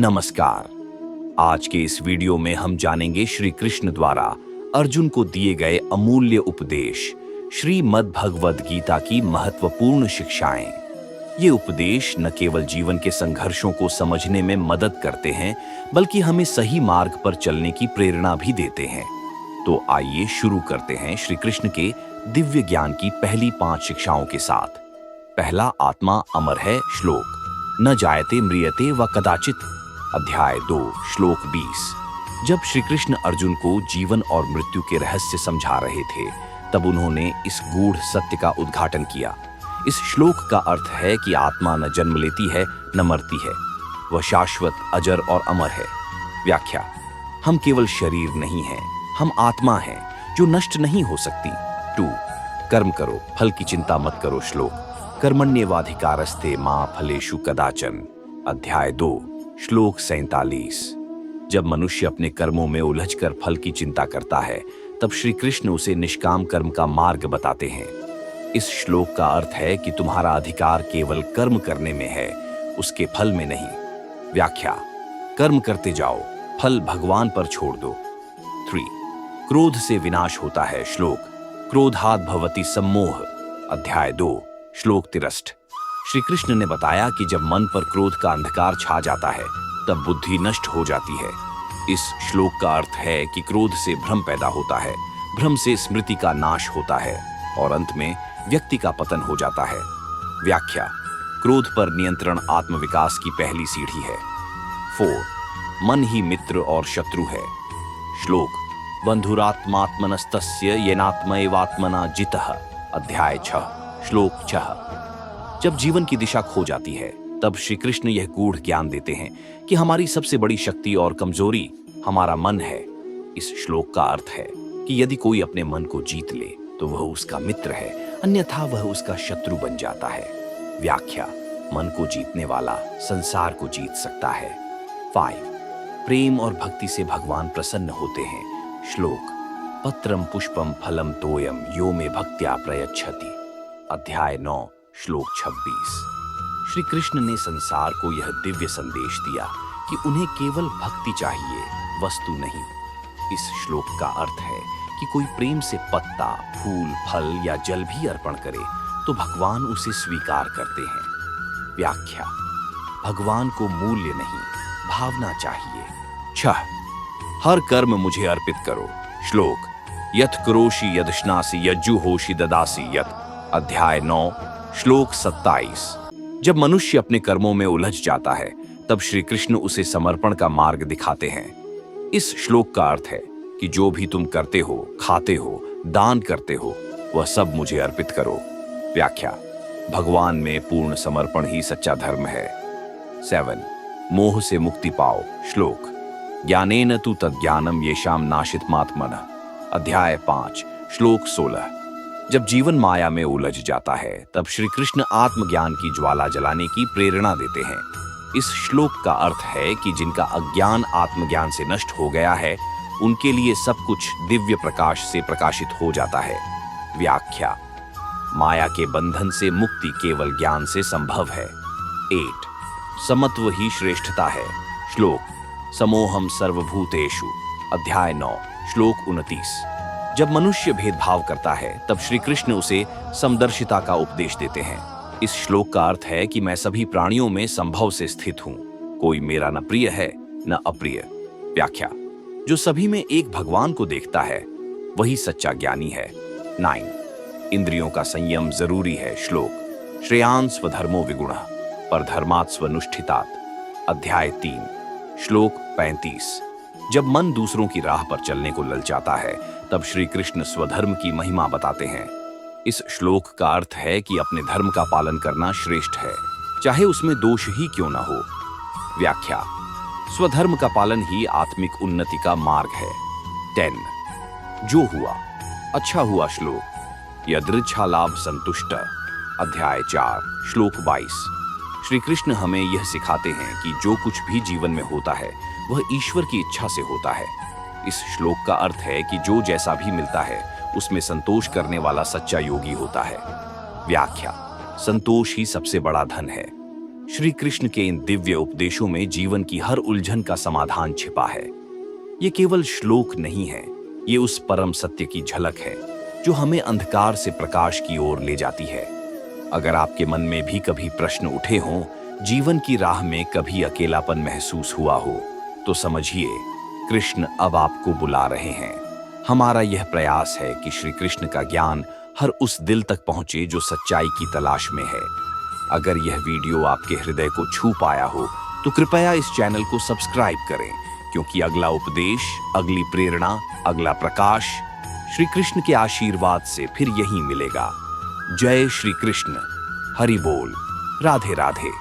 नमस्कार। आज के इस वीडियो में हम जानेंगे श्री कृष्ण द्वारा अर्जुन को दिए गए अमूल्य उपदेश, श्रीमद् भगवद गीता की महत्वपूर्ण शिक्षाएं। ये उपदेश न केवल जीवन के संघर्षों को समझने में मदद करते हैं, बल्कि हमें सही मार्ग पर चलने की प्रेरणा भी देते हैं। तो आइए शुरू करते हैं श्री कृष्ण के दिव्य ज्ञान की पहली 5 शिक्षाओं के साथ। पहला, आत्मा अमर है। श्लोक न जायते म्रियते व कदाचित। अध्याय 2 श्लोक 20। जब श्री कृष्ण अर्जुन को जीवन और मृत्यु के रहस्य समझा रहे थे, तब उन्होंने इस गूढ़ सत्य का उद्घाटन किया। इस श्लोक का अर्थ है कि आत्मा न जन्म लेती है न मरती है, वह शाश्वत, अजर और अमर है। व्याख्या: हम केवल शरीर नहीं हैं, हम आत्मा हैं जो नष्ट नहीं हो सकती। 2 कर्म करो, फल की चिंता मत करो। श्लोक कर्मण्येवाधिकारस्ते मा फलेषु कदाचन। अध्याय 2 श्लोक 47। जब मनुष्य अपने कर्मों में उलझकर फल की चिंता करता है, तब श्री कृष्ण उसे निष्काम कर्म का मार्ग बताते हैं। इस श्लोक का अर्थ है कि तुम्हारा अधिकार केवल कर्म करने में है, उसके फल में नहीं। व्याख्या: कर्म करते जाओ, फल भगवान पर छोड़ दो। 3 क्रोध से विनाश होता है। श्लोक क्रोधात् भवति सम्मोह। अध्याय 2 श्लोक 63। श्री कृष्ण ने बताया कि जब मन पर क्रोध का अंधकार छा जाता है, तब बुद्धि नष्ट हो जाती है। इस श्लोक का अर्थ है कि क्रोध से भ्रम पैदा होता है, भ्रम से स्मृति का नाश होता है और अंत में व्यक्ति का पतन हो जाता है। व्याख्या: क्रोध पर नियंत्रण आत्मविकास की पहली सीढ़ी है। 4 मन ही मित्र और शत्रु है। श्लोक बंधुरात्मात्मनस्तस्य येनात्मैवात्मना जितः। अध्याय 6 श्लोक 6। जब जीवन की दिशा खो जाती है, तब श्री कृष्ण यह गूढ़ ज्ञान देते हैं कि हमारी सबसे बड़ी शक्ति और कमजोरी हमारा मन है। इस श्लोक का अर्थ है कि यदि कोई अपने मन को जीत ले, तो वह उसका मित्र है, अन्यथा वह उसका शत्रु बन जाता है। व्याख्या: मन को जीतने वाला संसार को जीत सकता है। 5 प्रेम और भक्ति से भगवान प्रसन्न होते हैं। श्लोक पत्रम पुष्पम फलम तोयम यो मे भक्त्या प्रयच्छति। अध्याय 9 श्लोक 26। श्री कृष्ण ने संसार को यह दिव्य संदेश दिया कि उन्हें केवल भक्ति चाहिए, वस्तु नहीं। इस श्लोक का अर्थ है कि कोई प्रेम से पत्ता, फूल, फल या जल भी अर्पण करे, तो भगवान उसे स्वीकार करते हैं। व्याख्या: भगवान को मूल्य नहीं, भावना चाहिए। 6 हर कर्म मुझे अर्पित करो। श्लोक यत् करोषि यदश्नासि यज्जुहोषि ददासि यत्। अध्याय 9 श्लोक 27। जब मनुष्य अपने कर्मों में उलझ जाता है, तब श्री कृष्ण उसे समर्पण का मार्ग दिखाते हैं। इस श्लोक का अर्थ है कि जो भी तुम करते हो, खाते हो, दान करते हो, वह सब मुझे अर्पित करो। व्याख्या: भगवान में पूर्ण समर्पण ही सच्चा धर्म है। 7 मोह से मुक्ति पाओ। श्लोक ज्ञानेन तु तज्ज्ञानम येषाम नाशितमात्मनः। अध्याय 5 श्लोक 16। जब जीवन माया में उलझ जाता है, तब श्री कृष्ण आत्मज्ञान की ज्वाला जलाने की प्रेरणा देते हैं। इस श्लोक का अर्थ है कि जिनका अज्ञान आत्मज्ञान से नष्ट हो गया है, उनके लिए सब कुछ दिव्य प्रकाश से प्रकाशित हो जाता है। व्याख्या: माया के बंधन से मुक्ति केवल ज्ञान से संभव है। 8 समत्व ही श्रेष्ठता है। श्लोक समोहम सर्वभूतेषु। अध्याय 9 श्लोक 29। जब मनुष्य भेदभाव करता है, तब श्री कृष्ण उसे समदर्शिता का उपदेश देते हैं। इस श्लोक का अर्थ है कि मैं सभी प्राणियों में संभव से स्थित हूं, कोई मेरा न प्रिय है न अप्रिय। व्याख्या: जो सभी में एक भगवान को देखता है, वही सच्चा ज्ञानी है। 9 इंद्रियों का संयम जरूरी है। श्लोक श्रेयान् स्वधर्मो विगुणः परधर्मात् स्वनुष्ठितात्। अध्याय 3 श्लोक 35। जब मन दूसरों की राह पर चलने को ललचाता है, तब श्री कृष्ण स्वधर्म की महिमा बताते हैं। इस श्लोक का अर्थ है कि अपने धर्म का पालन करना श्रेष्ठ है, चाहे उसमें दोष ही क्यों न हो। व्याख्या: स्वधर्म का पालन ही आत्मिक उन्नति का मार्ग है। 10 जो हुआ अच्छा हुआ। श्लोक यदृच्छा लाभ संतुष्ट। अध्याय 4 श्लोक 22। श्री कृष्ण हमें यह सिखाते हैं कि जो कुछ भी जीवन में होता है, वह ईश्वर की इच्छा से होता है। इस श्लोक का अर्थ है कि जो जैसा भी मिलता है, उसमें संतोष करने वाला सच्चा योगी होता है। व्याख्या: संतोष ही सबसे बड़ा धन है। श्री कृष्ण के इन दिव्य उपदेशों में जीवन की हर उलझन का समाधान छिपा है। ये केवल श्लोक नहीं है, ये उस परम सत्य की झलक है जो हमें अंधकार से प्रकाश की ओर ले जाती है। अगर आपके मन में भी कभी प्रश्न उठे हों, जीवन की राह में कभी अकेलापन महसूस हुआ हो, तो समझिए कृष्ण अब आपको बुला रहे हैं। हमारा यह प्रयास है कि श्री कृष्ण का ज्ञान हर उस दिल तक पहुंचे जो सच्चाई की तलाश में है। अगर यह वीडियो आपके हृदय को छू पाया हो तो कृपया इस चैनल को सब्सक्राइब करें, क्योंकि अगला उपदेश, अगली प्रेरणा, अगला प्रकाश श्री कृष्ण के आशीर्वाद से फिर यहीं मिलेगा। जय श्री कृष्ण, हरि बोल, राधे राधे।